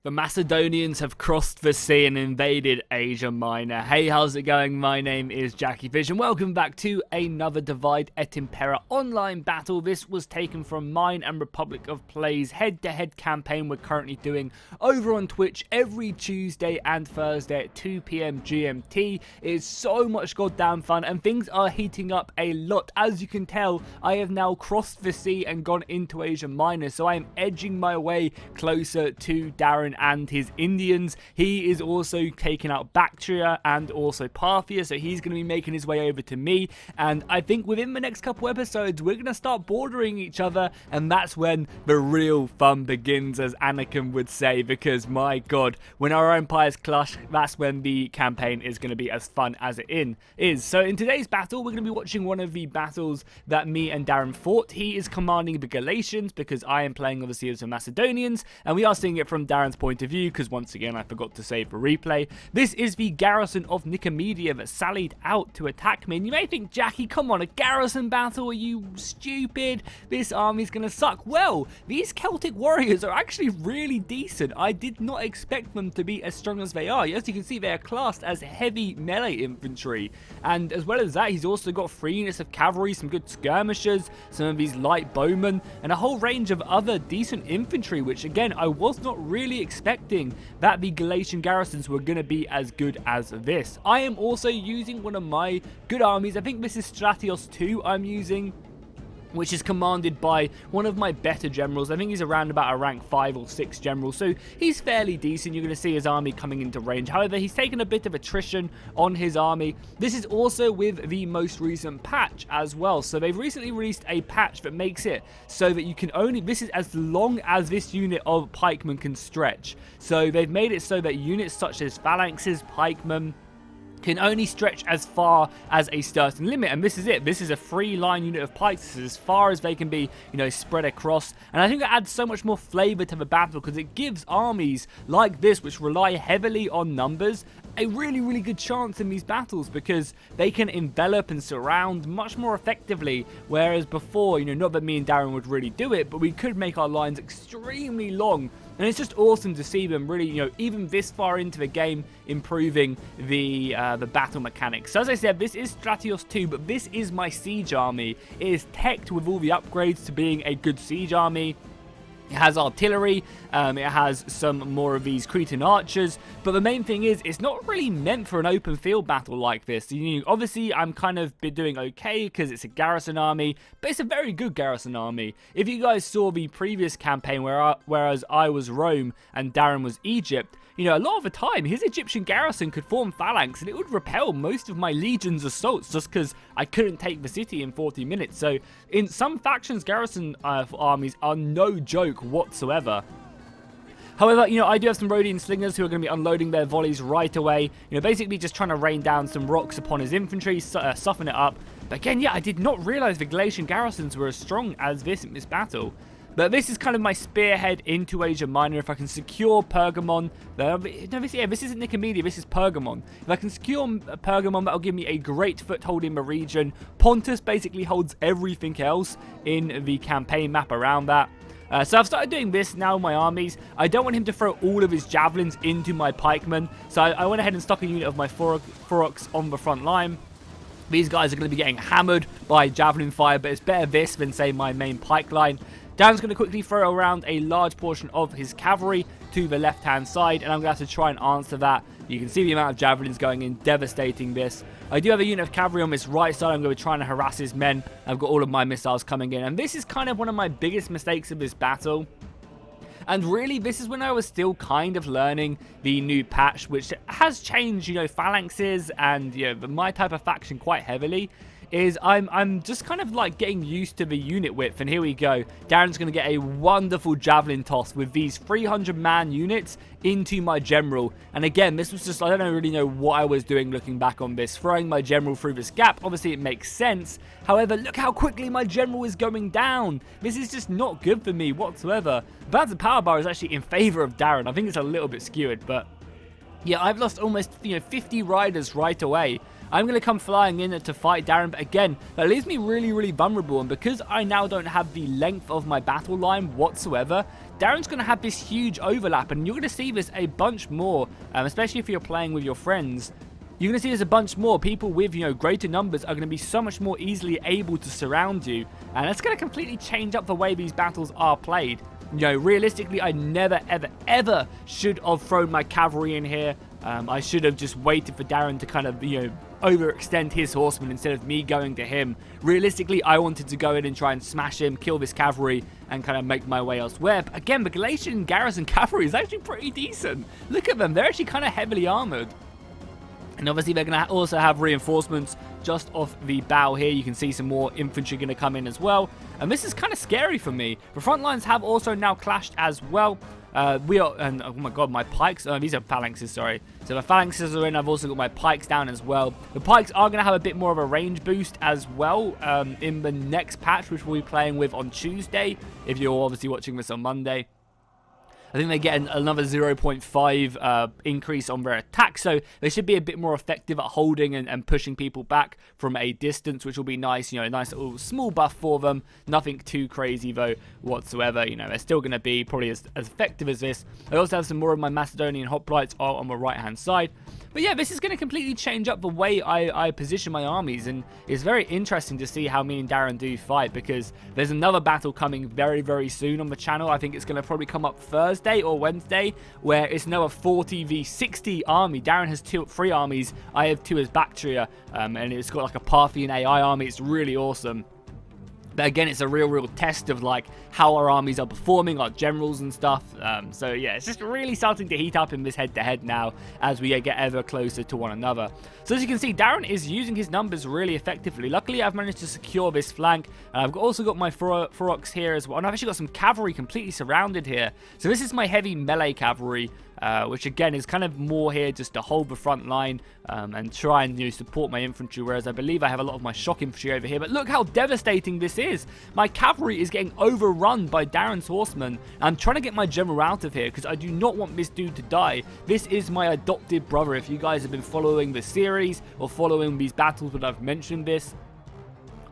The Macedonians have crossed the sea and invaded Asia Minor. Hey, how's it going? My name is Jackie Fish and welcome back to another Divide et Impera online battle. This was taken from mine and Republic of Play's head-to-head campaign we're currently doing over on Twitch every Tuesday and Thursday at 2 PM GMT. It is so much goddamn fun and things are heating up a lot. As you can tell, I have now crossed the sea and gone into Asia Minor, so I am edging my way closer to Darren and his Indians. He is also taking out Bactria and also Parthia, so he's going to be making his way over to me, and I think within the next couple episodes we're going to start bordering each other, and that's when the real fun begins, as Anakin would say, because my god, when our empires clash, that's when the campaign is going to be as fun as it is. So in today's battle we're going to be watching one of the battles that me and Darren fought. He is commanding the Galatians because I am playing obviously as the Macedonians, and we are seeing it from Darren's point of view because once again I forgot to save the replay. This is the garrison of Nicomedia that sallied out to attack me, and you may think, Jackie, come on, a garrison battle, are you stupid? This army's gonna suck. Well, these Celtic warriors are actually really decent. I did not expect them to be as strong as they are. As you can see, they are classed as heavy melee infantry, and as well as that, he's also got 3 units of cavalry, some good skirmishers, some of these light bowmen, and a whole range of other decent infantry, which again I was not really expecting that the Galatian garrisons were going to be as good as this. I am also using one of my good armies. I think this is Stratios 2 I'm using, which is commanded by one of my better generals. I think he's around about a rank 5 or 6 general, so he's fairly decent. You're going to see his army coming into range. However, he's taken a bit of attrition on his army. This is also with the most recent patch as well. So they've recently released a patch that makes it so that you can only, this is as long as this unit of pikemen can stretch. So they've made it so that units such as phalanxes, pikemen, can only stretch as far as a certain limit, and this is it. This is a 3-line unit of pikes. This is as far as they can be, spread across, and I think it adds so much more flavor to the battle because it gives armies like this, which rely heavily on numbers, a really good chance in these battles because they can envelop and surround much more effectively, whereas before, not that me and Darren would really do it, but we could make our lines extremely long. And it's just awesome to see them really, even this far into the game, improving the battle mechanics. So as I said, this is Stratios 2, but this is my siege army. It is teched with all the upgrades to being a good siege army. It has artillery, it has some more of these Cretan archers, but the main thing is it's not really meant for an open field battle like this. Obviously, I'm kind of doing okay because it's a garrison army, but it's a very good garrison army. If you guys saw the previous campaign whereas I was Rome and Darren was Egypt, a lot of the time his Egyptian garrison could form phalanx and it would repel most of my legion's assaults just because I couldn't take the city in 40 minutes. So in some factions, garrison armies are no joke whatsoever. However, I do have some Rhodian slingers who are going to be unloading their volleys right away. Basically just trying to rain down some rocks upon his infantry, soften it up. But again, yeah, I did not realize the Galatian garrisons were as strong as this in this battle. But this is kind of my spearhead into Asia Minor. If I can secure Pergamon, this isn't Nicomedia, this is Pergamon. If I can secure Pergamon, that'll give me a great foothold in the region. Pontus basically holds everything else in the campaign map around that. So I've started doing this now in my armies. I don't want him to throw all of his javelins into my pikemen, so I went ahead and stuck a unit of my Foroks on the front line. These guys are going to be getting hammered by javelin fire, but it's better this than, say, my main pike line. Darren's going to quickly throw around a large portion of his cavalry to the left-hand side, and I'm going to have to try and answer that. You can see the amount of javelins going in, devastating this. I do have a unit of cavalry on this right side. I'm going to be trying to harass his men. I've got all of my missiles coming in, and this is kind of one of my biggest mistakes of this battle. And really, this is when I was still kind of learning the new patch, which has changed, phalanxes and, my type of faction quite heavily. I'm just kind of like getting used to the unit width, and here we go. Darren's going to get a wonderful javelin toss with these 300-man units into my general. And again, this was just, I don't really know what I was doing looking back on this. Throwing my general through this gap, obviously it makes sense. However, look how quickly my general is going down. This is just not good for me whatsoever. Balance of power bar is actually in favor of Darren. I think it's a little bit skewed, but yeah, I've lost almost 50 riders right away. I'm going to come flying in to fight Darren, but again, that leaves me really vulnerable, and because I now don't have the length of my battle line whatsoever, Darren's going to have this huge overlap, and you're going to see this a bunch more, especially if you're playing with your friends. You're going to see there's a bunch more people with, greater numbers are going to be so much more easily able to surround you. And that's going to completely change up the way these battles are played. Realistically, I never, ever, ever should have thrown my cavalry in here. I should have just waited for Darren to kind of, overextend his horsemen instead of me going to him. Realistically, I wanted to go in and try and smash him, kill this cavalry, and kind of make my way elsewhere. But again, the Galatian garrison cavalry is actually pretty decent. Look at them. They're actually kind of heavily armored. And obviously, they're going to also have reinforcements just off the bow here. You can see some more infantry going to come in as well. And this is kind of scary for me. The front lines have also now clashed as well. Oh my god, my pikes, these are phalanxes, sorry. So the phalanxes are in, I've also got my pikes down as well. The pikes are going to have a bit more of a range boost as well in the next patch, which we'll be playing with on Tuesday, if you're obviously watching this on Monday. I think they get another 0.5 increase on their attack, so they should be a bit more effective at holding and pushing people back from a distance, which will be nice, a nice little small buff for them. Nothing too crazy, though, whatsoever. They're still going to be probably as effective as this. I also have some more of my Macedonian hoplites on the right-hand side. But yeah, this is going to completely change up the way I position my armies, and it's very interesting to see how me and Darren do fight, because there's another battle coming very, very soon on the channel. I think it's going to probably come up Thursday or Wednesday, where it's now a 40 v 60 army. Darren has 3 armies, I have 2 as Bactria, and it's got like a Parthian AI army. It's really awesome. But again, it's a real test of like how our armies are performing, our generals and stuff. So yeah, it's just really starting to heat up in this head-to-head now as we get ever closer to one another. So as you can see, Darren is using his numbers really effectively. Luckily, I've managed to secure this flank. And I've also got my Ferox here as well. And I've actually got some cavalry completely surrounded here. So this is my heavy melee cavalry. Which again is kind of more here just to hold the front line and try and support my infantry, whereas I believe I have a lot of my shock infantry over here. But look how devastating this is. My cavalry is getting overrun by Darren's horsemen. I'm trying to get my general out of here because I do not want this dude to die. This is my adopted brother. If you guys have been following the series or following these battles that I've mentioned this,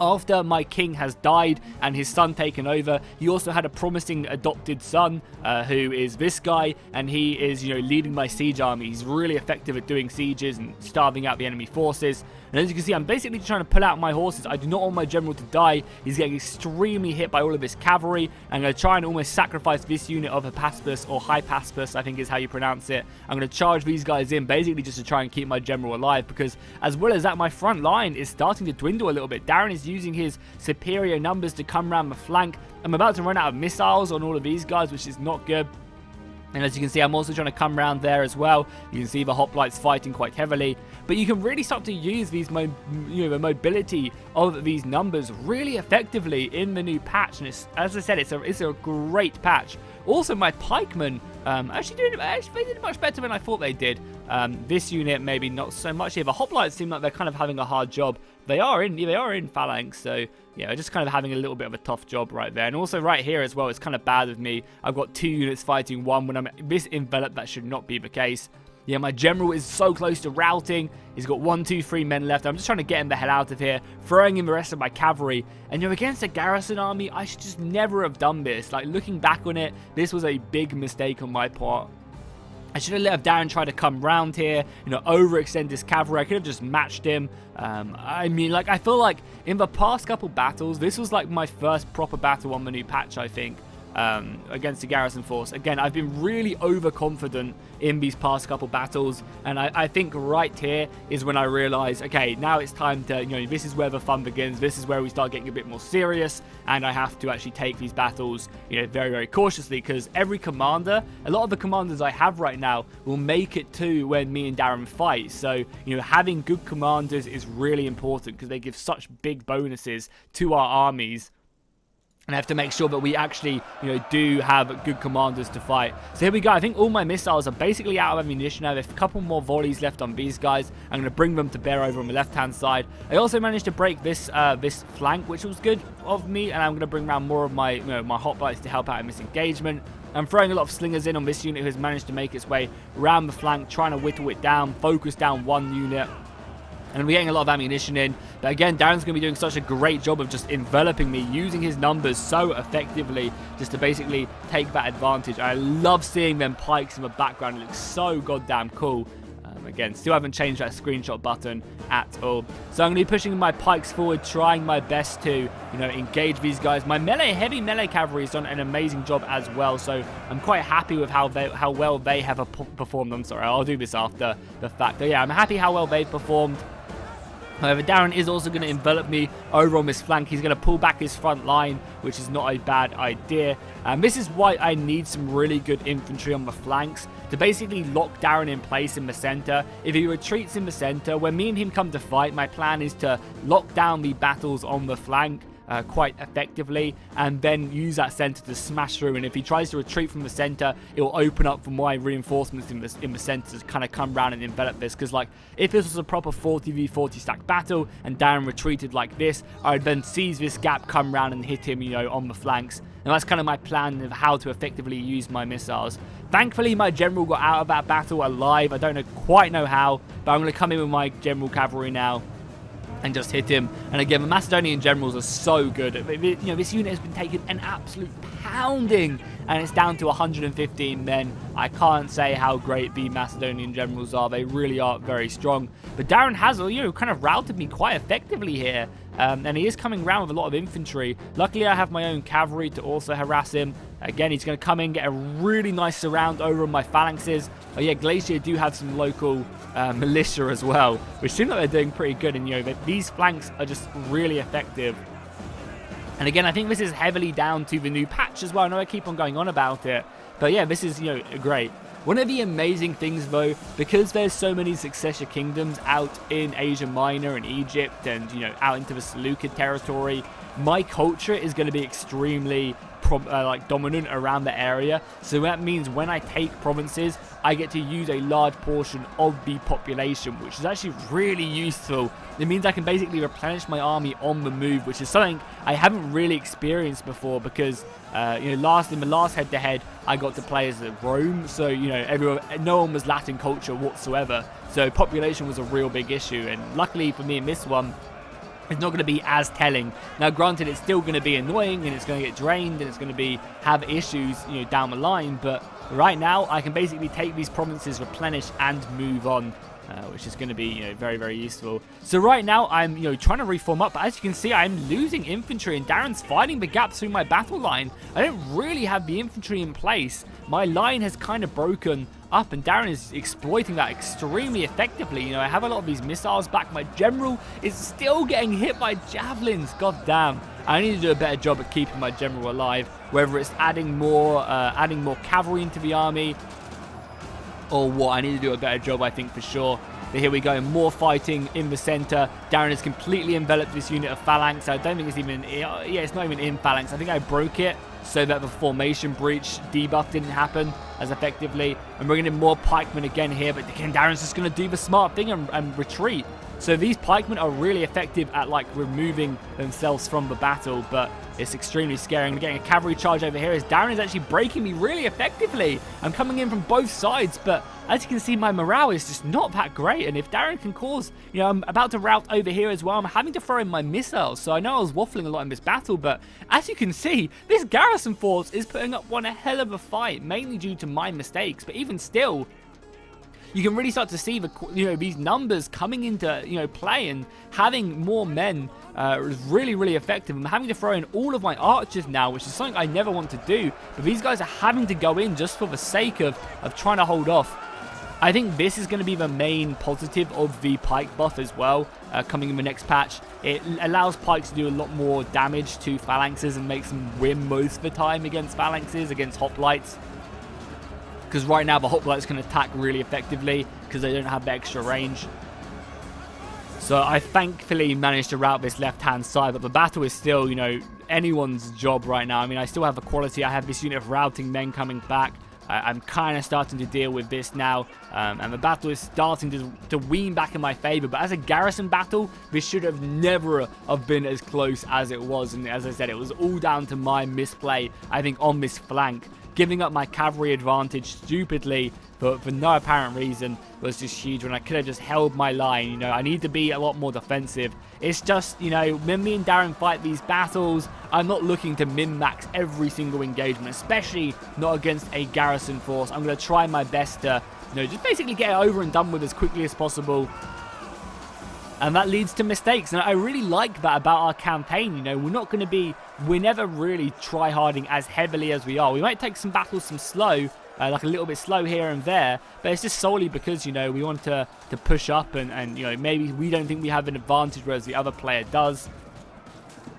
after my king has died and his son taken over, he also had a promising adopted son who is this guy, and he is leading my siege army. He's really effective at doing sieges and starving out the enemy forces. And as you can see, I'm basically trying to pull out my horses. I do not want my general to die. He's getting extremely hit by all of this cavalry. I'm going to try and almost sacrifice this unit of Hypaspis, or Hypaspis, I think is how you pronounce it. I'm going to charge these guys in, basically just to try and keep my general alive, because as well as that, my front line is starting to dwindle a little bit. Darren is using his superior numbers to come around the flank. I'm about to run out of missiles on all of these guys, which is not good. And as you can see, I'm also trying to come around there as well. You can see the hoplites fighting quite heavily. But you can really start to use these the mobility of these numbers really effectively in the new patch. And as I said, it's a great patch. Also, my pikemen actually they did much better than I thought they did. This unit maybe not so much here. The hoplites seem like they're kind of having a hard job. They are in phalanx, so yeah, just kind of having a little bit of a tough job right there. And also right here as well, it's kind of bad of me. I've got 2 units fighting 1 when I'm this enveloped. That should not be the case. Yeah, my general is so close to routing. He's got 1, 2, 3 men left. I'm just trying to get him the hell out of here, throwing in the rest of my cavalry. And against a garrison army, I should just never have done this. Like, looking back on it, this was a big mistake on my part. I should have let Darren try to come round here, overextend his cavalry. I could have just matched him. I mean, like, I feel like in the past couple battles, this was like my first proper battle on the new patch, I think. Against the garrison force. Again, I've been really overconfident in these past couple battles, and I think right here is when I realize, okay, now it's time to, this is where the fun begins. This is where we start getting a bit more serious, and I have to actually take these battles, very, very cautiously, because every commander, a lot of the commanders I have right now will make it to when me and Darren fight. So, having good commanders is really important because they give such big bonuses to our armies. And I have to make sure that we actually, do have good commanders to fight. So here we go. I think all my missiles are basically out of ammunition now. There's a couple more volleys left on these guys. I'm going to bring them to bear over on the left-hand side. I also managed to break this this flank, which was good of me. And I'm going to bring around more of my, my hoplites to help out in this engagement. I'm throwing a lot of slingers in on this unit who has managed to make its way around the flank, trying to whittle it down, focus down one unit. and we're getting a lot of ammunition in. But again, Darren's going to be doing such a great job of just enveloping me, using his numbers so effectively just to basically take that advantage. I love seeing them pikes in the background. It looks so goddamn cool. Again, still haven't changed that screenshot button at all. So I'm going to be pushing my pikes forward, trying my best to, engage these guys. My heavy melee cavalry has done an amazing job as well. So I'm quite happy with how well they have performed. I'm sorry, I'll do this after the fact. But yeah, I'm happy how well they've performed. However, Darren is also going to envelop me over on this flank. He's going to pull back his front line, which is not a bad idea. And this is why I need some really good infantry on the flanks to basically lock Darren in place in the center. If he retreats in the center, when me and him come to fight, my plan is to lock down the battles on the flank quite effectively, and then use that center to smash through. And if he tries to retreat from the center, it will open up for my reinforcements in the center to kind of come around and envelop this. Because like, if this was a proper 40v40 stack battle and Darren retreated like this, I would then seize this gap, come around and hit him, on the flanks. And that's kind of my plan of how to effectively use my missiles. Thankfully, my general got out of that battle alive. I don't quite know how, but I'm going to come in with my general cavalry now and just hit him. And again, the Macedonian generals are so good. This unit has been taking an absolute pounding, and it's down to 115 men. I can't say how great the Macedonian generals are. They really are very strong. But Darren has, kind of routed me quite effectively here. And he is coming around with a lot of infantry. Luckily, I have my own cavalry to also harass him. Again, he's going to come in, get a really nice surround over on my phalanxes. Oh yeah, Glacier do have some local militia as well, which seem like they're doing pretty good. And these flanks are just really effective. And again, I think this is heavily down to the new patch as well. I know I keep on going on about it, but yeah, this is great. One of the amazing things though, because there's so many successor kingdoms out in Asia Minor and Egypt and out into the Seleucid territory, my culture is going to be extremely dominant around the area. So that means when I take provinces, I get to use a large portion of the population, which is actually really useful. It means I can basically replenish my army on the move, which is something I haven't really experienced before because in the last head-to-head I got to play as Rome, so no one was Latin culture whatsoever, so population was a real big issue. And luckily for me in this one, it's not going to be as telling. Now, granted, it's still going to be annoying and it's going to get drained and it's going to have issues, down the line. But right now, I can basically take these provinces, replenish, and move on, which is going to be, very, very useful. So right now, I'm, trying to reform up. But as you can see, I'm losing infantry and Darren's fighting the gaps through my battle line. I don't really have the infantry in place. My line has kind of broken up and Darren is exploiting that extremely effectively. I have a lot of these missiles back. My general is still getting hit by javelins. God damn. I need to do a better job at keeping my general alive, whether it's adding more cavalry into the army or what. I need to do a better job, I think, for sure. But here we go, more fighting in the center. Darren has completely enveloped this unit of phalanx. I don't think it's even, it's not even in phalanx. I think I broke it so that the formation breach debuff didn't happen as effectively. And we're going to need more pikemen again here, but again, Darren's just going to do the smart thing and retreat. So these pikemen are really effective at removing themselves from the battle, but it's extremely scary. I'm getting a cavalry charge over here as Darren is actually breaking me really effectively. I'm coming in from both sides, but as you can see, my morale is just not that great. And if Darren can cause, I'm about to rout over here as well. I'm having to throw in my missiles. So I know I was waffling a lot in this battle, but as you can see, this garrison force is putting up one hell of a fight, mainly due to my mistakes. But even still, you can really start to see these numbers coming into play, and having more men is really, really effective. I'm having to throw in all of my archers now, which is something I never want to do, but these guys are having to go in just for the sake of trying to hold off. I think this is going to be the main positive of the pike buff as well, coming in the next patch. It allows pikes to do a lot more damage to phalanxes and makes them win most of the time against phalanxes, against hoplites. Because right now the hoplites can attack really effectively because they don't have the extra range. So I thankfully managed to rout this left-hand side, but the battle is still, anyone's job right now. I mean, I still have equality. I have this unit of routing men coming back. I'm kind of starting to deal with this now, and the battle is starting to wean back in my favor. But as a garrison battle, this should have never have been as close as it was. And as I said, it was all down to my misplay, I think, on this flank. giving up my cavalry advantage stupidly for no apparent reason was just huge when I could have just held my line. You know, I need to be a lot more defensive. It's just, you know, when me and Darren fight these battles, I'm not looking to min-max every single engagement, especially not against a garrison force. I'm going to try my best to, you know, just basically get it over and done with as quickly as possible. And that leads to mistakes, and I really like that about our campaign. You know, we're never really try-harding as heavily as we are. We might take some battles some slow, like a little bit slow here and there, but it's just solely because, you know, we want to push up and, you know, maybe we don't think we have an advantage whereas the other player does.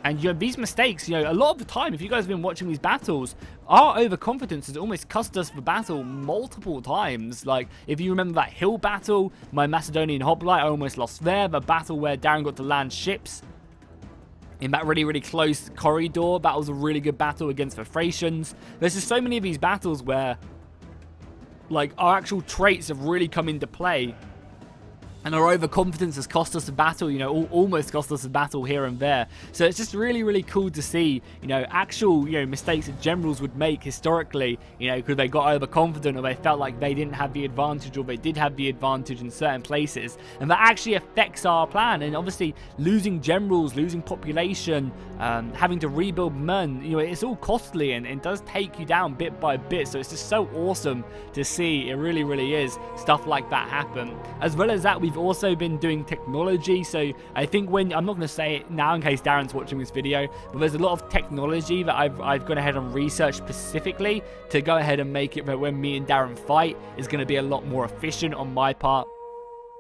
And, you know, these mistakes, you know, a lot of the time, if you guys have been watching these battles, our overconfidence has almost cost us the battle multiple times. Like, if you remember that hill battle, my Macedonian hoplite, I almost lost there. The battle where Darren got to land ships in that really, really close corridor, that was a really good battle against the Thracians. There's just so many of these battles where, like, our actual traits have really come into play. And our overconfidence has cost us a battle, you know, almost cost us a battle here and there. So it's just really, really cool to see, you know, actual, you know, mistakes that generals would make historically, you know, because they got overconfident or they felt like they didn't have the advantage or they did have the advantage in certain places. And that actually affects our plan. And obviously losing generals, losing population, having to rebuild men, you know, it's all costly and it does take you down bit by bit. So it's just so awesome to see. It really, really is stuff like that happen. As well as that, we've also been doing technology. So I think I'm not going to say it now in case Darren's watching this video, but there's a lot of technology that I've gone ahead and researched specifically to go ahead and make it that when me and Darren fight is going to be a lot more efficient on my part.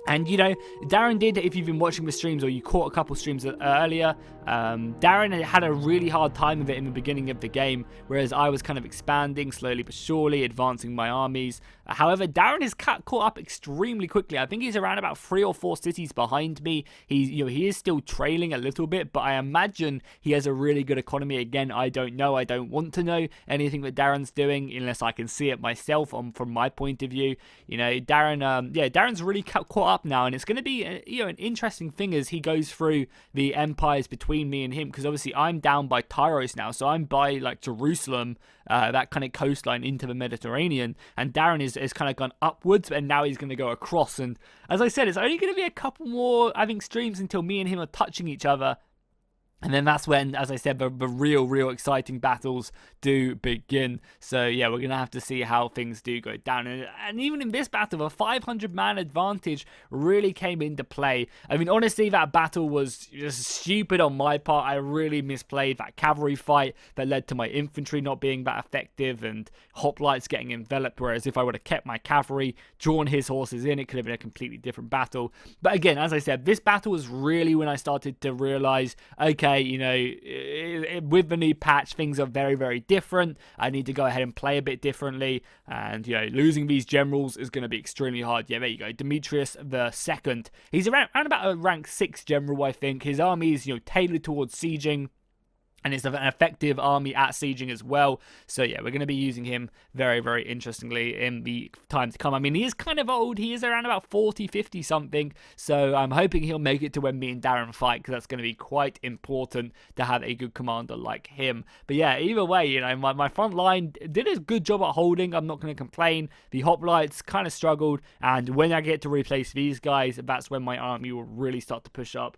And, you know, Darren did, if you've been watching the streams or you caught a couple streams earlier, Darren had a really hard time of it in the beginning of the game, whereas I was kind of expanding slowly but surely, advancing my armies. However, Darren has caught up extremely quickly. I think he's around about 3 or 4 cities behind me. He is still trailing a little bit, but I imagine he has a really good economy. Again, I don't know. I don't want to know anything that Darren's doing unless I can see it myself from my point of view. You know, Darren's really caught up now, and it's going to be you know, an interesting thing as he goes through the empires between me and him, because obviously I'm down by Tyros now, so I'm by like Jerusalem, that kind of coastline into the Mediterranean, and Darren is kind of gone upwards, and now he's going to go across. And as I said, it's only going to be a couple more, I think, streams until me and him are touching each other. And then that's when, as I said, the real exciting battles do begin. So, yeah, we're going to have to see how things do go down. And even in this battle, a 500-man advantage really came into play. I mean, honestly, that battle was just stupid on my part. I really misplayed that cavalry fight that led to my infantry not being that effective and hoplites getting enveloped. Whereas if I would have kept my cavalry, drawn his horses in, it could have been a completely different battle. But again, as I said, this battle was really when I started to realize, okay, you know, with the new patch, things are very different. I need to go ahead and play a bit differently, and, you know, losing these generals is going to be extremely hard. Yeah, there you go, Demetrius II. He's around about a rank 6 general, I think. His army is, you know, tailored towards sieging, and it's an effective army at sieging as well. So, yeah, we're going to be using him very interestingly in the time to come. I mean, he is kind of old. He is around about 40, 50 something. So I'm hoping he'll make it to when me and Darren fight, because that's going to be quite important to have a good commander like him. But, yeah, either way, you know, my front line did a good job at holding. I'm not going to complain. The hoplites kind of struggled. And when I get to replace these guys, that's when my army will really start to push up,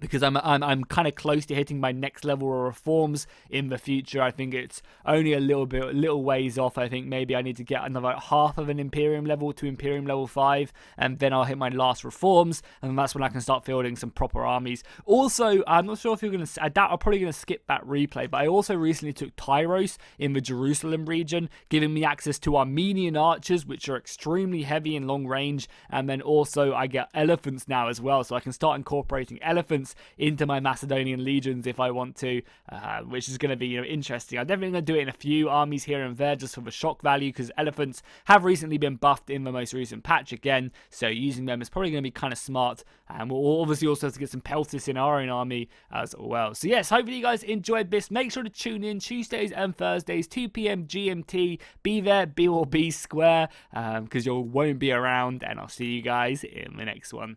because I'm kind of close to hitting my next level of reforms in the future. I think it's only a little ways off. I think maybe I need to get another half of an Imperium level to Imperium level 5, and then I'll hit my last reforms, and that's when I can start fielding some proper armies. Also, I'm not sure if you're going to, I doubt I'm probably going to skip that replay, but I also recently took Tyros in the Jerusalem region, giving me access to Armenian archers, which are extremely heavy and long range, and then also I get elephants now as well, so I can start incorporating elephants into my Macedonian legions if I want to, which is going to be, you know, interesting. I'm definitely going to do it in a few armies here and there just for the shock value, because elephants have recently been buffed in the most recent patch again, so using them is probably going to be kind of smart. And we'll obviously also have to get some Peltis in our own army as well. So yes, hopefully you guys enjoyed this. Make sure to tune in Tuesdays and Thursdays, 2 PM GMT. Be there, be or be square, because you won't be around, and I'll see you guys in the next one.